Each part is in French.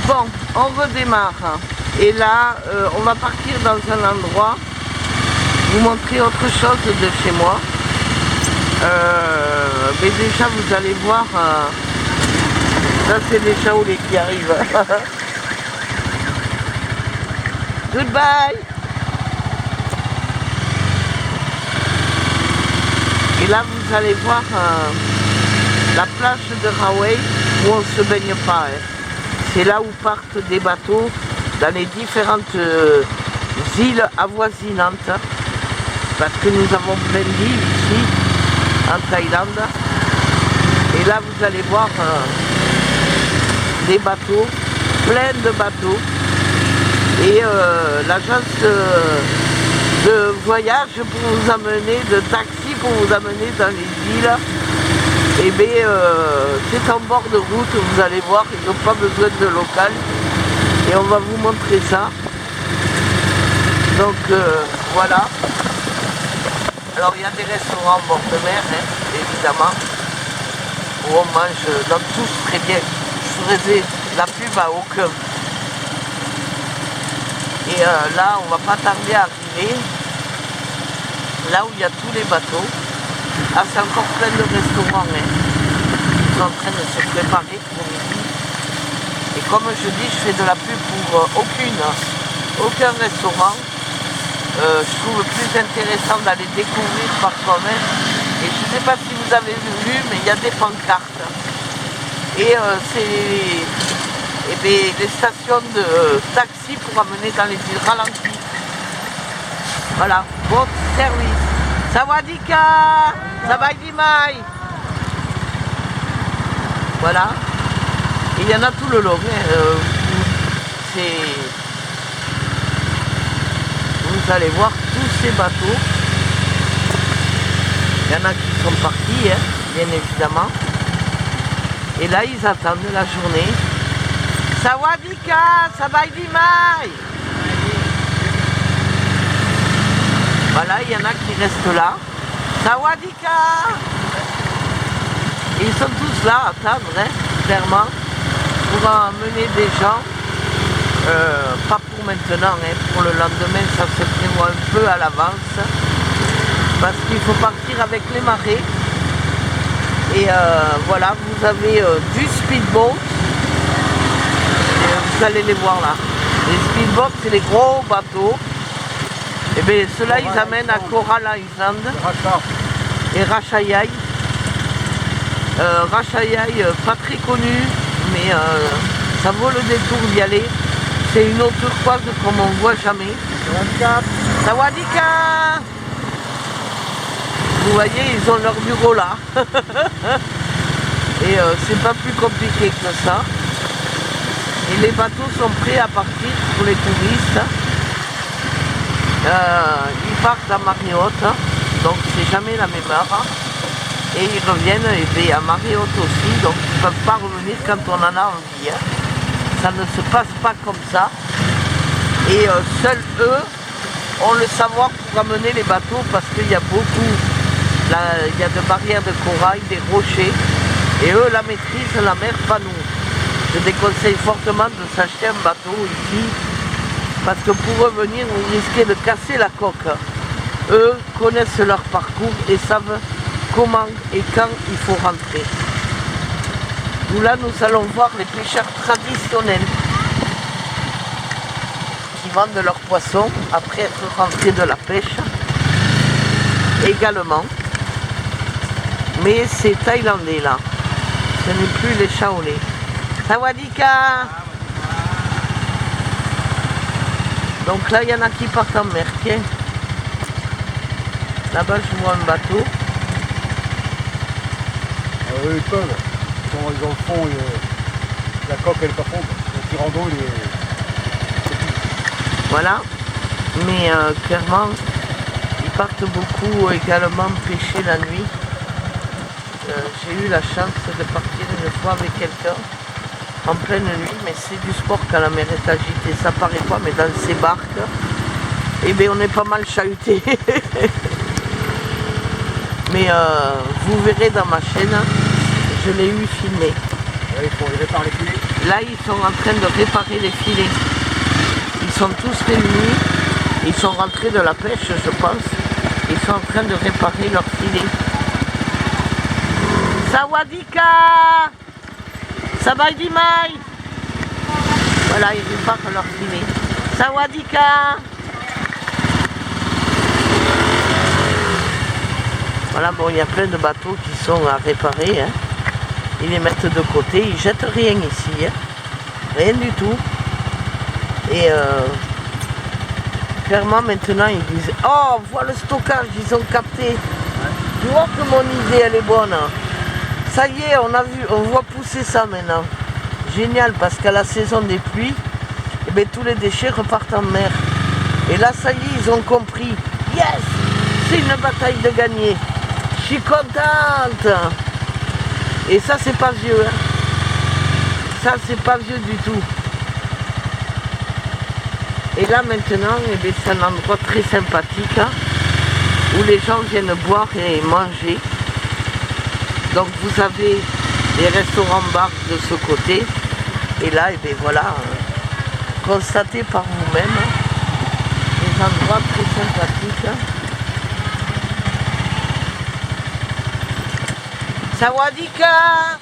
Bon, on redémarre. Et là, on va partir dans un endroit, vous montrer autre chose de chez moi. Mais déjà, vous allez voir, ça c'est les chaoulés qui arrivent. Goodbye. Et là, vous allez voir la plage de Rahway où on ne se baigne pas. Hein. C'est là où partent des bateaux dans les différentes îles avoisinantes. Parce que nous avons plein d'îles ici, en Thaïlande. Et là, vous allez voir des bateaux, plein de bateaux. Et l'agence de voyage pour vous amener, de taxi pour vous amener dans les îles. Et bien, c'est en bord de route, vous allez voir, ils n'ont pas besoin de local. Et on va vous montrer ça. Donc voilà. Alors il y a des restaurants en bord de mer, hein, évidemment, où on mange dans tous très bien. Je faisais la pub à aucun. Et là, on va pas tarder à arriver, là où il y a tous les bateaux. Ah, c'est encore plein de restaurants, hein. Ils sont en train de se préparer pour midi. Et comme je dis, je fais de la pub pour aucun restaurant. Je trouve plus intéressant d'aller découvrir par soi-même. Et je ne sais pas si vous avez vu, mais il y a des pancartes. Et c'est les stations de taxi pour amener dans les îles ralenties. Voilà, bon service. Sawadika, Sawadimai. Voilà. Et il y en a tout le long. Hein. Vous allez voir tous ces bateaux. Il y en a qui sont partis, hein, bien évidemment. Et là, ils attendent la journée. Sawadika, Sawadimai. Voilà, il y en a qui restent là. Sawadika. Et ils sont tous là à attendre, hein, clairement, pour emmener des gens. Pas pour maintenant, hein, pour le lendemain, ça se prévoit un peu à l'avance. Parce qu'il faut partir avec les marées. Et voilà, vous avez du speedboat. Et vous allez les voir là. Les speedboats, c'est les gros bateaux. Et bien ceux-là, ils amènent à Coral Island et Rachayai. Rachayai, pas très connu, mais ça vaut le détour d'y aller. C'est une eau turquoise comme on ne voit jamais. Sawadika. Vous voyez, ils ont leur bureau là. Et c'est pas plus compliqué que ça. Et les bateaux sont prêts à partir pour les touristes. Ils partent à Marriott, donc c'est jamais la même heure. Et ils reviennent et à Marriott aussi, donc ils ne peuvent pas revenir quand on en a envie. Hein. Ça ne se passe pas comme ça. Et seuls eux ont le savoir pour amener les bateaux parce qu'il y a beaucoup, il y a des barrières de corail, des rochers. Et eux la maîtrisent, la mer, pas nous. Je déconseille fortement de s'acheter un bateau ici. Parce que pour revenir, vous risquez de casser la coque. Eux connaissent leur parcours et savent comment et quand il faut rentrer. Nous là, nous allons voir les pêcheurs traditionnels qui vendent leurs poissons après être rentrés de la pêche également. Mais c'est thaïlandais là. Ce n'est plus les chaolais. Sawadika. Donc là, il y en a qui partent en mer. Tiens. Là-bas, je vois un bateau. Eux, ils peuvent. Ils ont le fond, la coque, elle est pas fonde. Le tirant d'eau, il est... Voilà. Mais clairement, ils partent beaucoup également pêcher la nuit. J'ai eu la chance de partir une fois avec quelqu'un en pleine nuit, mais c'est du sport quand la mer est agitée, ça paraît pas, mais dans ces barques, eh bien on est pas mal chahuté. Mais vous verrez dans ma chaîne, je l'ai eu filmé. Ouais, il faut réparer les filets. Là, ils sont en train de réparer les filets. Ils sont tous réunis. Ils sont rentrés de la pêche, je pense. Ils sont en train de réparer leurs filets. Sawadika! Sabaydimai! Voilà, ils réparent leurs filets. Sawadika! Voilà, bon, il y a plein de bateaux qui sont à réparer. Hein. Ils les mettent de côté, ils jettent rien ici. Hein. Rien du tout. Et clairement, maintenant, ils disent « Oh, voilà le stockage, ils ont capté. Tu vois que mon idée, elle est bonne. Ça y est, on voit pousser ça maintenant. Génial, parce qu'à la saison des pluies, eh bien, tous les déchets repartent en mer. Et là, ça y est, ils ont compris. Yes, c'est une bataille de gagner. Je suis contente. Et ça, c'est pas vieux. Hein. Ça, c'est pas vieux du tout. Et là, maintenant, eh bien, c'est un endroit très sympathique hein, où les gens viennent boire et manger. Donc, vous avez les restaurants-bars de ce côté. Et là, eh bien, voilà, constatez par vous-même des endroits très sympathiques. Hein. Sawadika!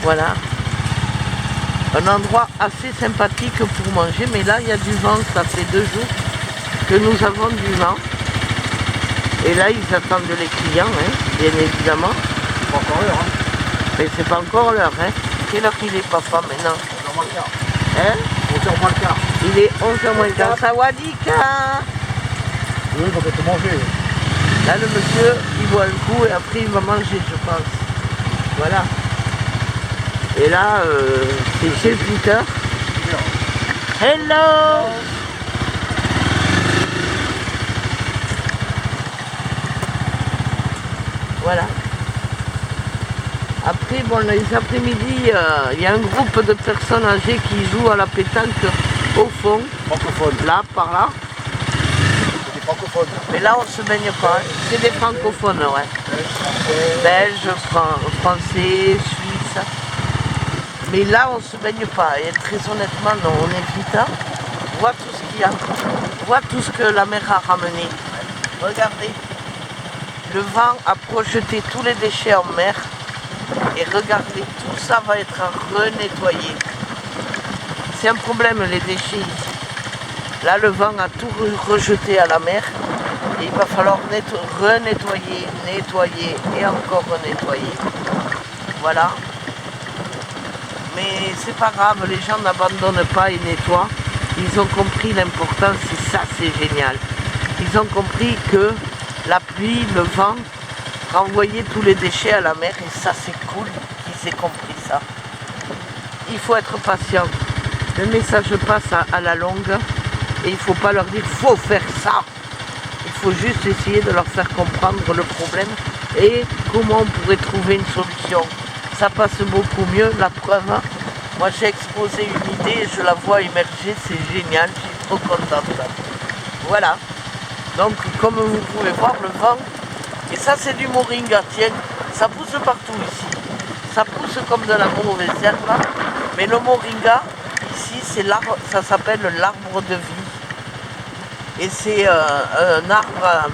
Voilà. Un endroit assez sympathique pour manger, mais là il y a du vent, ça fait 2 jours que nous avons du vent. Et là ils attendent les clients, hein, bien évidemment. C'est pas encore l'heure. Hein. Mais c'est pas encore l'heure, hein. Quelle heure il est papa maintenant? 11h moins le quart. Hein? 11h moins le quart. Il est 11h moins le quart. Sawadika! Oui, ils vont peut-être manger. Là, le monsieur, il boit un coup et après il va manger, je pense. Voilà. Et là, c'est chez Peter. Hello! Voilà. Après, bon, les après-midi, il y a un groupe de personnes âgées qui jouent à la pétanque au fond. Francophone. Là, par là. C'est des francophones. Mais là, on se baigne pas. Hein. C'est des francophones, ouais. Belges, français, suisses. Mais là, on se baigne pas. Et très honnêtement, non, on évite. Hein. On voit tout ce qu'il y a. On voit tout ce que la mer a ramené. Regardez. Le vent a projeté tous les déchets en mer. Et regardez, tout ça va être renettoyé. C'est un problème, les déchets ici. Là, le vent a tout rejeté à la mer. Et il va falloir renettoyer, nettoyer et encore renettoyer. Voilà. Mais c'est pas grave, les gens n'abandonnent pas et nettoient. Ils ont compris l'importance et ça, c'est génial. Ils ont compris que la pluie, le vent, renvoyaient tous les déchets à la mer et ça, c'est cool qu'ils aient compris ça. Il faut être patient. Le message passe à la longue et il ne faut pas leur dire « faut faire ça ». Il faut juste essayer de leur faire comprendre le problème et comment on pourrait trouver une solution. Ça passe beaucoup mieux, la preuve. Moi j'ai exposé une idée, je la vois émerger, c'est génial, je suis trop contente. Voilà. Donc comme vous pouvez voir, le vent, et ça c'est du moringa, tiens, ça pousse partout ici. Ça pousse comme de la mauvaise herbe, mais le moringa, ici c'est l'arbre, ça s'appelle l'arbre de vie. Et c'est un arbre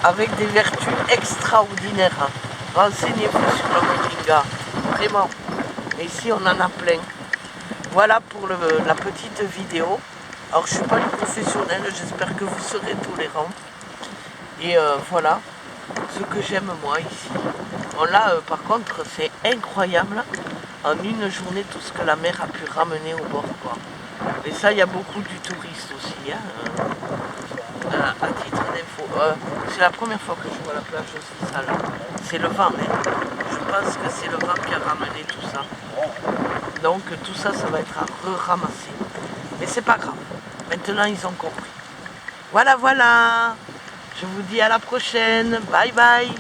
avec des vertus extraordinaires. Renseignez-vous sur le moringa, vraiment. Et ici on en a plein. Voilà pour la petite vidéo. Alors je ne suis pas une professionnelle, j'espère que vous serez tolérants. Et voilà ce que j'aime moi ici. Bon là par contre c'est incroyable, en une journée tout ce que la mer a pu ramener au bord quoi. Et ça il y a beaucoup du touriste aussi, hein, à titre d'info. C'est la première fois que je vois la plage aussi sale. C'est le vent, mais je pense que c'est le vent qui a ramené tout ça. Donc tout ça, ça va être à re-ramasser. Mais c'est pas grave. Maintenant, ils ont compris. Voilà, voilà. Je vous dis à la prochaine. Bye bye.